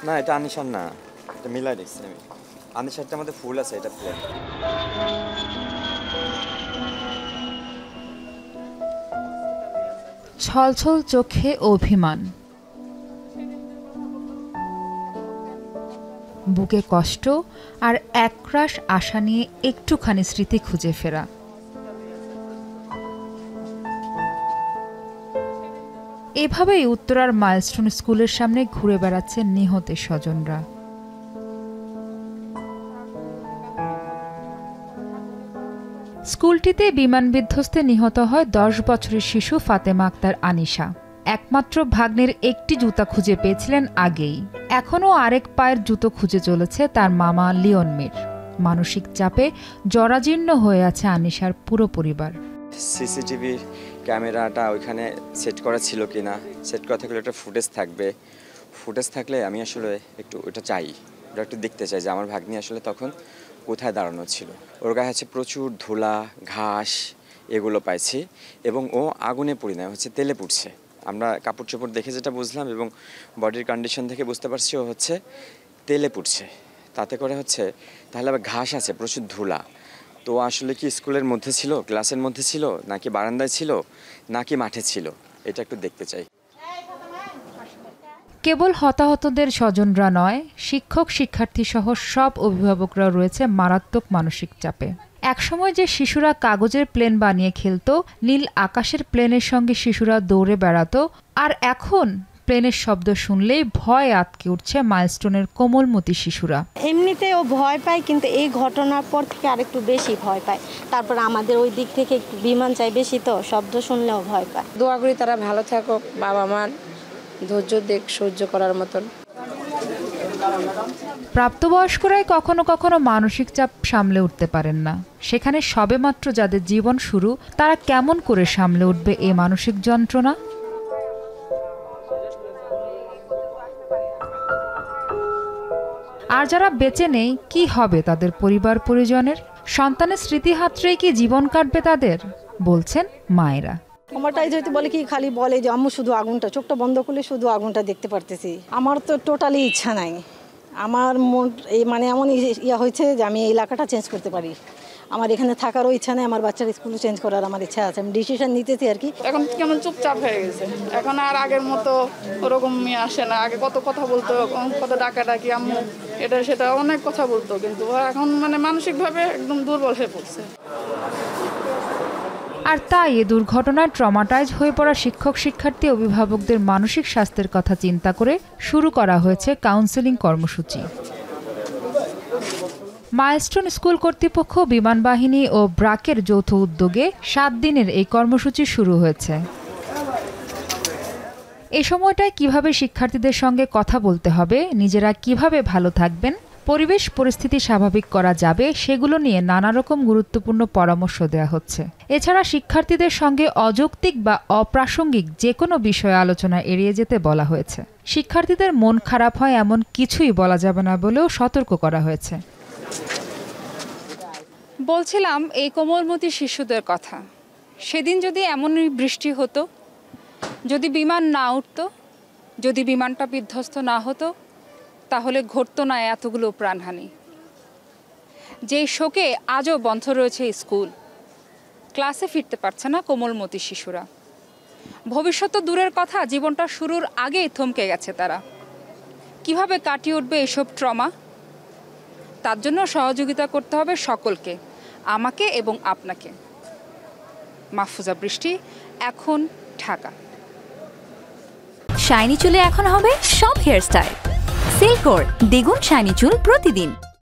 না এটা আনিশার না, এটা মিলাই দেখছি আমি। আনিশারটা আমাদের ফুল আছে, এটা প্লেন। ছলছল চোখে অভিমান, বুকে কষ্ট আর একরাশ আশা নিয়ে একটুখানি স্মৃতি খুঁজে ফেরা। এভাবেই উত্তরার মাইলস্টোন স্কুলের সামনে ঘুরে বেড়াচ্ছে নিহতের স্বজনরা। স্কুলটিতে বিমান বিধ্বস্তে নিহত হয় 10 বছরের শিশু ফাতেমা আক্তার আনিশা। একমাত্র ভাগ্নের একটি জুতা খুঁজে পেয়েছিলেন আগেই। এখনও আরেক পায়ের জুতো খুঁজে চলেছে তার মামা লিওন মীর। মানসিক চাপে জরাজীর্ণ হয়ে আছে আনিশার পুরো পরিবার। সিসিটিভি ক্যামেরাটা ওইখানে সেট করা ছিল কিনা, সেট করা থাকলে একটা ফুটেজ থাকবে। ফুটেজ থাকলে আমি আসলে একটু ওটা চাই, ওটা একটু দেখতে চাই যে আমার ভাগ্নি আসলে তখন কোথায় দাঁড়ানো ছিল। ওর গায়ে হচ্ছে প্রচুর ধুলা, ঘাস এগুলো পাইছি, এবং ও আগুনে পুড়ি না, হচ্ছে তেলে পুড়ছে। আমরা কাপড় চোপড় দেখে যেটা বুঝলাম এবং বডির কন্ডিশন থেকে বুঝতে পারছি ও হচ্ছে তেলে পুড়ছে। তাতে করে হচ্ছে তাহলে আবার ঘাস আছে, প্রচুর ধুলা। তো আসলে কি স্কুলের মধ্যে ছিল, ক্লাসের মধ্যে ছিল, নাকি বারান্দায় ছিল, নাকি মাঠে ছিল, এটা একটু দেখতে চাই। কেবল হতাহতদের স্বজনরা নয়, শিক্ষক শিক্ষার্থী সহ সব অভিভাবকরা রয়েছে মারাত্মক মানসিক চাপে। একসময় যে শিশুরা কাগজের প্লেন বানিয়ে খেলতো, নীল আকাশের প্লেনের সঙ্গে শিশুরা দৌড়ে বেড়াতো, আর এখন প্লেনের শব্দ শুনলেই ভয় আটকে উঠছে মাইলস্টোনের কোমলমতি শিশুরা। এমনিতে ও ভয় পায়, কিন্তু এই ঘটনার পর থেকে আরেকটু বেশি ভয় পায়। তারপর আমাদের ওই দিক থেকে একটু বিমান চাই বেশি, তো শব্দ শুনলেও ভয় পায়। দোয়া করি তারা ভালো থাকুক, বাবা মার ধৈর্য দেখ সহ্য করার মতন। প্রাপ্তবয়স্করাই কখনো কখনো মানসিক চাপ সামলে উঠতে পারেন না। সেখানে সবেমাত্র যাদের জীবন শুরু, তারা কেমন করে সামলে উঠবে এই মানসিক যন্ত্রণা? আর যারা বেঁচে নেই, কি হবে তাদের পরিবার পরিজনের? সন্তানের স্মৃতি হাতড়েই কি জীবন কাটবে তাদের? বলছেন মায়েরা। আমারটাই যেহেতু বলে কি, খালি বলে যে আম্মু শুধু আগুনটা, চোখটা বন্ধ করলে শুধু আগুনটা দেখতে পারতেছি। আমার তো টোটালি ইচ্ছা নাই। আমার মন মানে এমন ইয়া হয়েছে যে আমি এই এলাকাটা চেঞ্জ করতে পারি। আমার এখানে থাকারও ইচ্ছা নেই, আমার বাচ্চার স্কুল চেঞ্জ করার আমার ইচ্ছা আছে। আমি ডিসিশন নিতেছি আর কি। এখন কেমন চুপচাপ হয়ে গেছে, এখন আর আগের মতো ওরকম আসে না। আগে কত কথা বলতো, কত ডাকাডাকি আম্মু এটা সেটা অনেক কথা বলতো, কিন্তু এখন মানে মানসিকভাবে একদম দুর্বল হয়ে পড়ছে। আর তাই এ দুর্ঘটনায় ট্রমাটাইজ হয়ে পড়া শিক্ষক শিক্ষার্থী অভিভাবকদের মানসিক স্বাস্থ্যের কথা চিন্তা করে শুরু করা হয়েছে কাউন্সেলিং কর্মসূচি। মাইলস্টোন স্কুল কর্তৃপক্ষ, বিমান বাহিনী ও ব্রাকের যৌথ উদ্যোগে 7 দিনের এই কর্মসূচি শুরু হয়েছে। এই সময়টায় কিভাবে শিক্ষার্থীদের সঙ্গে কথা বলতে হবে, নিজেরা কিভাবে ভালো থাকবেন, পরিবেশ পরিস্থিতি স্বাভাবিক করা যাবে, সেগুলো নিয়ে নানা রকম গুরুত্বপূর্ণ পরামর্শ দেওয়া হচ্ছে। এছাড়া শিক্ষার্থীদের সঙ্গে অযৌক্তিক বা অপ্রাসঙ্গিক যে কোনো বিষয়ে আলোচনা এড়িয়ে যেতে বলা হয়েছে। শিক্ষার্থীদের মন খারাপ হয় এমন কিছুই বলা যাবে না বলেও সতর্ক করা হয়েছে। বলছিলাম এই কোমলমতি শিশুদের কথা। সেদিন যদি এমনই বৃষ্টি হতো, যদি বিমান না উঠতো, যদি বিমানটা বিধ্বস্ত না হতো, তাহলে ঘটতো না এতগুলো প্রাণহানি। যেই শোকে আজও বন্ধ রয়েছে স্কুল, ক্লাসে ফিরতে পারছে না কোমলমতি শিশুরা। ভবিষ্যৎ তো দূরের কথা, জীবনটা শুরুর আগেই থমকে গেছে তারা। কিভাবে কাটিয়ে উঠবে এসব ট্রমা? তার জন্য সহযোগিতা করতে হবে সকলকে, আমাকে এবং আপনাকে। মাহফুজা বৃষ্টি, এখন ঢাকা। শাইনি চুলে এখন হবে সব হেয়ারস্টাইল। সিল্কোর দ্বিগুণ শাইনি চুল প্রতিদিন।